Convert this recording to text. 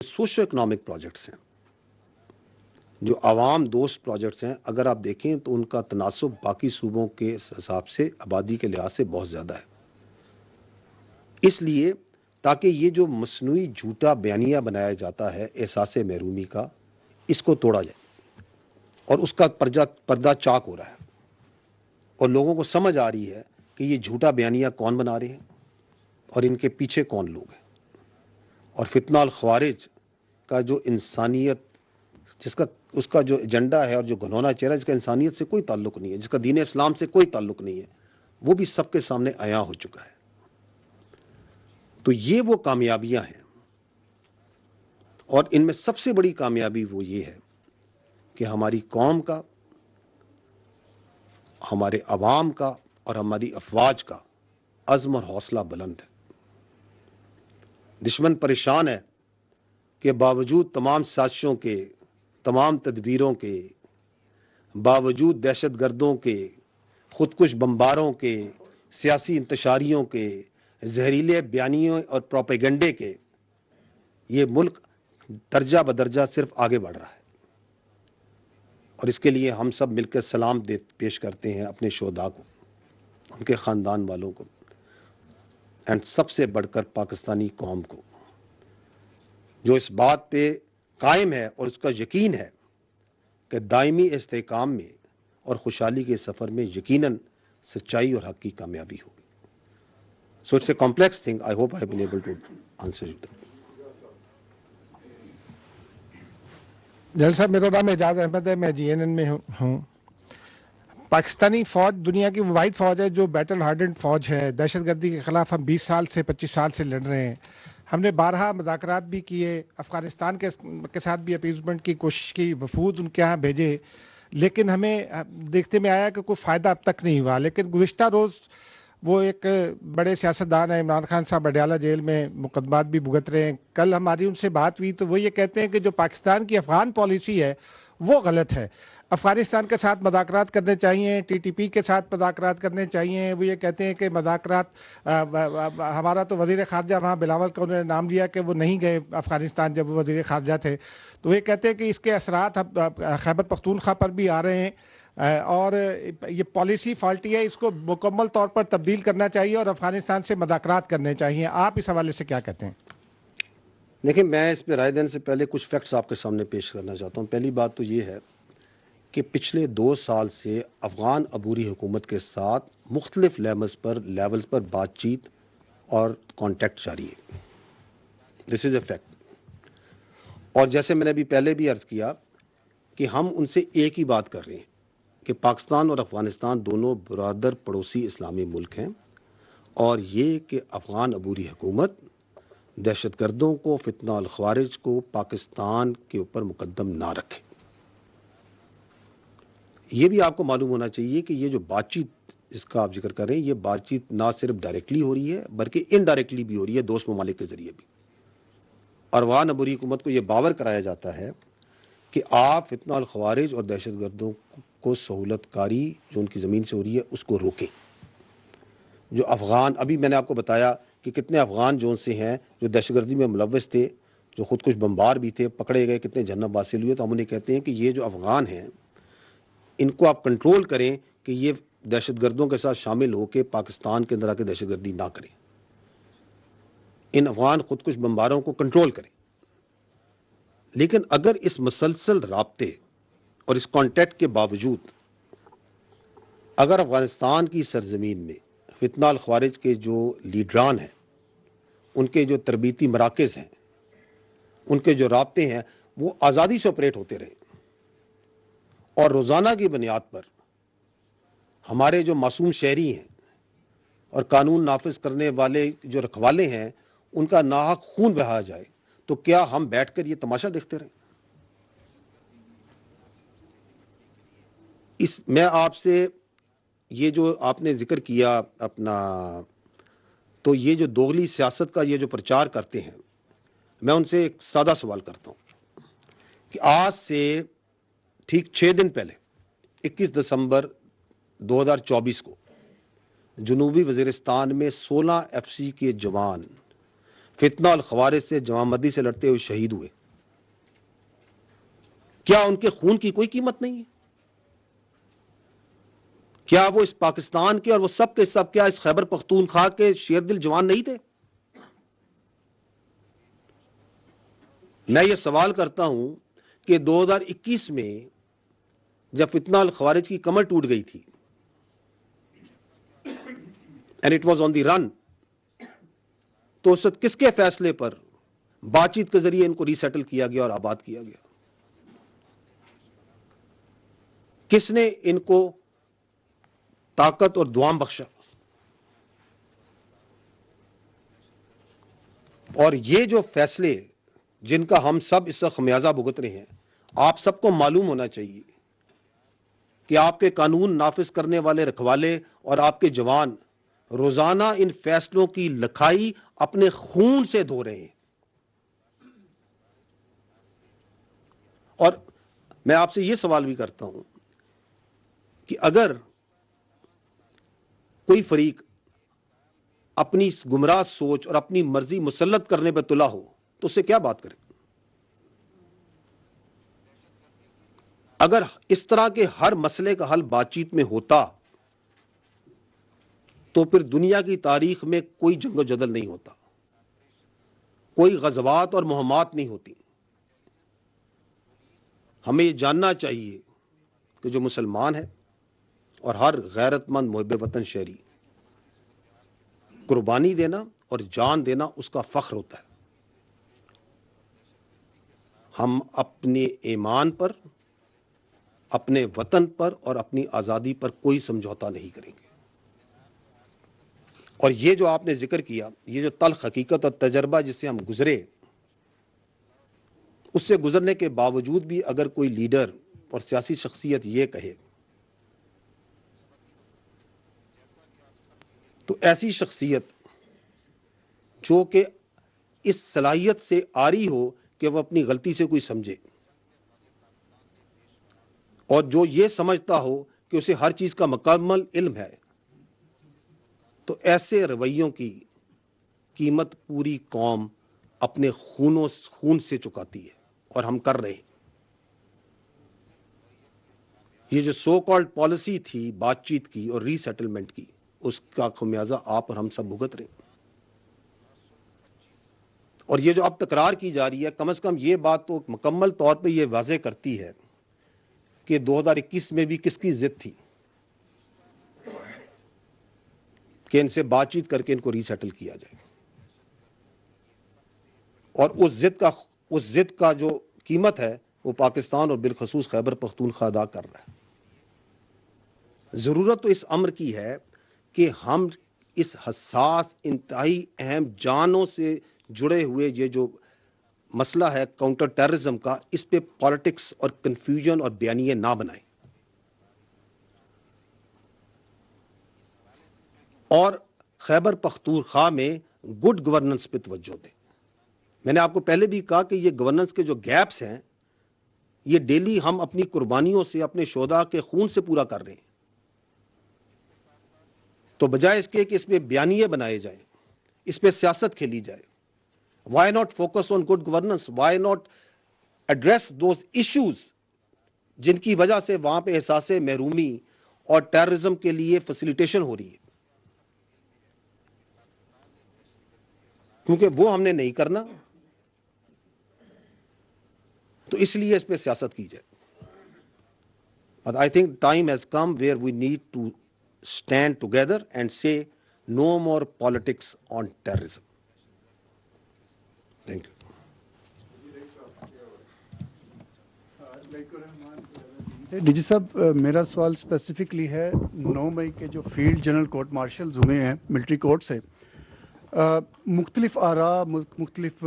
Socio economic projects हैं, जो आवाम दोस्त प्रोजेक्ट्स हैं, अगर आप देखें तो उनका तनासुब बाकी सूबों के हिसाब से आबादी के लिहाज से बहुत ज़्यादा है। इसलिए ताकि ये जो मसनूई झूठा बयानिया बनाया जाता है एहसास महरूमी का, इसको तोड़ा जाए और उसका पर्दा चाक हो रहा है और लोगों को समझ आ रही है कि ये झूठा बयानिया कौन बना रहे हैं और इनके पीछे कौन लोग हैं। और फितना अल ख्वारिज का जो इंसानियत जिसका उसका जो एजेंडा है और जो घनौना चेहरा जिसका इंसानियत से कोई ताल्लुक नहीं है, जिसका दीन इस्लाम से कोई ताल्लुक नहीं है, वो भी सबके सामने आया हो चुका है। तो ये वो कामयाबियां हैं और इनमें सबसे बड़ी कामयाबी वो ये है कि हमारी कौम का, हमारे अवाम का और हमारी अफवाज का अज़्म और हौसला बुलंद है। दुश्मन परेशान है कि बावजूद तमाम साजिशों के, तमाम तदबीरों के, बावजूद दहशतगर्दों के, खुदकुश बम्बारों के, सियासी इंतशारियों के, जहरीले बयानियों और प्रोपेगेंडे के, ये मुल्क दर्जा बदर्जा सिर्फ आगे बढ़ रहा है। और इसके लिए हम सब मिलकर सलाम पेश करते हैं अपने शोहदा को, उनके ख़ानदान वालों को, एंड सबसे बढ़कर पाकिस्तानी कौम को, जो इस बात पे कायम है और उसका यकीन है कि दायमी इस्तेहकाम में और खुशहाली के सफ़र में यकीनन सच्चाई और हक़ की कामयाबी होगी। So it's a complex thing. I hope I have been able to answer you. जल साहब, मेरा नाम एजाज अहमद है, मैं GNN में हूँ। पाकिस्तानी फ़ौज दुनिया की वाहिद फ़ौज है जो बैटल हार्डन फ़ौज है। दहशतगर्दी के ख़िलाफ़ हम 20 साल से 25 साल से लड़ रहे हैं। हमने बारहा मुज़ाकरात भी किए, अफ़गानिस्तान के साथ भी अपीज़मेंट की कोशिश की, वफूद उनके यहाँ भेजे, लेकिन हमें देखते में आया कि कोई फ़ायदा अब तक नहीं हुआ। लेकिन गुज़िश्ता रोज़ वो एक बड़े सियासतदान हैं, इमरान खान साहब अडयाला जेल में मुकदमात भी भुगत रहे हैं। कल हमारी उनसे बात हुई तो वो ये कहते हैं कि जो पाकिस्तान की अफ़गान पॉलिसी है वो गलत है। अफ़गानिस्तान के साथ मज़ाकरात करने चाहिए, TTP के साथ मज़ाकरात करने चाहिए। वो ये कहते हैं कि मज़ाकरात, हमारा तो वज़ीर ख़ारजा वहाँ बिलावल का उन्होंने नाम लिया कि वो नहीं गए अफ़गानिस्तान जब वो वज़ीर ख़ारजा थे। तो ये कहते हैं कि इसके असरात खैबर पख्तूनख्वा पर भी आ रहे हैं और ये पॉलिसी फॉल्टी है, इसको मुकम्मल तौर पर तब्दील करना चाहिए और अफ़गानिस्तान से मज़ाकरात करने चाहिए। आप इस हवाले से क्या कहते हैं? देखिए, मैं इस पर राय देने से पहले कुछ फैक्ट्स आपके सामने पेश करना चाहता हूँ। पहली बात तो ये है कि पिछले 2 साल से अफ़गान अबूरी हुकूमत के साथ मुख्तलिफ लेवल्स पर बातचीत और कॉन्टेक्ट जारी है। This is a fact. और जैसे मैंने अभी पहले भी अर्ज़ किया कि हम उनसे एक ही बात कर रहे हैं कि पाकिस्तान और अफ़गानिस्तान दोनों बरादर पड़ोसी इस्लामी मुल्क हैं और ये कि अफ़गान अबूरी हुकूमत दहशतगर्दों को, फितना अल ख्वारिज को पाकिस्तान के ऊपर मुकद्दम ना रखे। ये भी आपको मालूम होना चाहिए कि ये जो बातचीत जिसका आप जिक्र कर रहे हैं, ये बातचीत ना सिर्फ डायरेक्टली हो रही है बल्कि इनडायरेक्टली भी हो रही है, दोस्त ममालिक के ज़रिए भी। और अफ़गान अबूरी हुकूमत को ये बावर कराया जाता है कि आप फितना अल ख्वारिज और दहशतगर्दों को सहूलतकारी जो उनकी ज़मीन से हो रही है उसको रोकें। जो अफ़गान, अभी मैंने आपको बताया कि कितने अफ़गान जो से हैं जो दहशतगर्दी में मुलव्वस थे, जो खुदकुश बम्बार भी थे, पकड़े गए, कितने जन्नत हासिल हुए। तो हम उन्हें कहते हैं कि ये जो अफ़गान हैं इनको आप कंट्रोल करें कि ये दहशतगर्दों के साथ शामिल होकर पाकिस्तान के अंदर आके दहशतगर्दी ना करें। इन अफ़गान खुदकुश बम्बारों को कंट्रोल करें। लेकिन अगर इस मुसलसल राब्ते और इस कॉन्टैक्ट के बावजूद अगर अफ़गानिस्तान की सरजमीन में फितना अल ख्वारिज के जो लीडरान हैं, उनके जो तरबीती मराकज़ हैं, उनके जो राब्ते हैं, वो आज़ादी से ऑपरेट होते रहे और रोज़ाना की बुनियाद पर हमारे जो मासूम शहरी हैं और कानून नाफिज करने वाले जो रखवाले हैं उनका नाहक खून बहाया जाए, तो क्या हम बैठकर ये तमाशा देखते रहें? मैं आपसे ये जो आपने जिक्र किया अपना, तो ये जो दोगली सियासत का ये जो प्रचार करते हैं, मैं उनसे एक सादा सवाल करता हूँ कि आज से ठीक 6 दिन पहले 21 दिसंबर 2024 को जनूबी वज़ीरिस्तान में 16 FC के जवान فتنہ الخوارج سے جوانمردی سے لڑتے ہوئے شہید ہوئے. کیا ان کے خون کی کوئی قیمت نہیں ہے؟ کیا وہ اس پاکستان کے اور وہ سب کے سب کیا اس خیبر پختونخوا کے شیر دل جوان نہیں تھے؟ میں یہ سوال کرتا ہوں کہ 2021 میں جب فتنہ الخوارج کی کمر ٹوٹ گئی تھی and it was on the run, تو اس وقت کس کے فیصلے پر بات چیت کے ذریعے ان کو ری سیٹل کیا گیا اور آباد کیا گیا؟ کس نے ان کو طاقت اور دوام بخشا؟ اور یہ جو فیصلے جن کا ہم سب اس وقت خمیازہ بھگت رہے ہیں، آپ سب کو معلوم ہونا چاہیے کہ آپ کے قانون نافذ کرنے والے رکھوالے اور آپ کے جوان روزانہ ان فیصلوں کی لکھائی اپنے خون سے دھو رہے ہیں. اور میں آپ سے یہ سوال بھی کرتا ہوں کہ اگر کوئی فریق اپنی گمراہ سوچ اور اپنی مرضی مسلط کرنے پہ تلا ہو تو اس سے کیا بات کریں؟ اگر اس طرح کے ہر مسئلے کا حل بات چیت میں ہوتا تو پھر دنیا کی تاریخ میں کوئی جنگ و جدل نہیں ہوتا، کوئی غزوات اور مہمات نہیں ہوتی. ہمیں یہ جاننا چاہیے کہ جو مسلمان ہے اور ہر غیرت مند محب وطن شہری، قربانی دینا اور جان دینا اس کا فخر ہوتا ہے. ہم اپنے ایمان پر، اپنے وطن پر اور اپنی آزادی پر کوئی سمجھوتا نہیں کریں گے. اور یہ جو آپ نے ذکر کیا، یہ جو تلخ حقیقت اور تجربہ جس سے ہم گزرے، اس سے گزرنے کے باوجود بھی اگر کوئی لیڈر اور سیاسی شخصیت یہ کہے تو ایسی شخصیت جو کہ اس صلاحیت سے آری ہو کہ وہ اپنی غلطی سے کوئی سمجھے اور جو یہ سمجھتا ہو کہ اسے ہر چیز کا مکمل علم ہے، تو ایسے رویوں کی قیمت پوری قوم اپنے خون سے چکاتی ہے اور ہم کر رہے ہیں. یہ جو سو کالڈ پالیسی تھی بات چیت کی اور ری سیٹلمنٹ کی، اس کا خمیازہ آپ اور ہم سب بھگت رہے ہیں. اور یہ جو اب تکرار کی جا رہی ہے، کم از کم یہ بات تو مکمل طور پہ یہ واضح کرتی ہے کہ 2021 میں بھی کس کی ضد تھی کہ ان سے بات چیت کر کے ان کو ری سیٹل کیا جائے. اور اس ضد کا جو قیمت ہے وہ پاکستان اور بالخصوص خیبر پختونخوا ادا کر رہا ہے. ضرورت تو اس امر کی ہے کہ ہم اس حساس، انتہائی اہم، جانوں سے جڑے ہوئے یہ جو مسئلہ ہے کاؤنٹر ٹیررزم کا، اس پہ پالیٹکس اور کنفیوژن اور بیانیے نہ بنائیں اور خیبر پختونخوا میں گڈ گورننس پہ توجہ دیں. میں نے آپ کو پہلے بھی کہا کہ یہ گورننس کے جو گیپس ہیں یہ ڈیلی ہم اپنی قربانیوں سے، اپنے شہداء کے خون سے پورا کر رہے ہیں. تو بجائے اس کے کہ اس پہ بیانیے بنائے جائیں، اس پہ سیاست کھیلی جائے، why not focus on good governance? Why not address those issues جن کی وجہ سے وہاں پہ احساس محرومی اور ٹیررزم کے لیے فیسیلیٹیشن ہو رہی ہے؟ کیونکہ وہ ہم نے نہیں کرنا، تو اس لیے اس پہ سیاست کی جائے. But I think time has come where we need to stand together and say no more politics on terrorism. Thank you. D G صاحب، میرا سوال اسپیسیفکلی ہے 9 مئی کے جو فیلڈ جنرل کورٹ مارشلز ہوئے ہیں ملٹری کورٹ سے، مختلف آراء، مختلف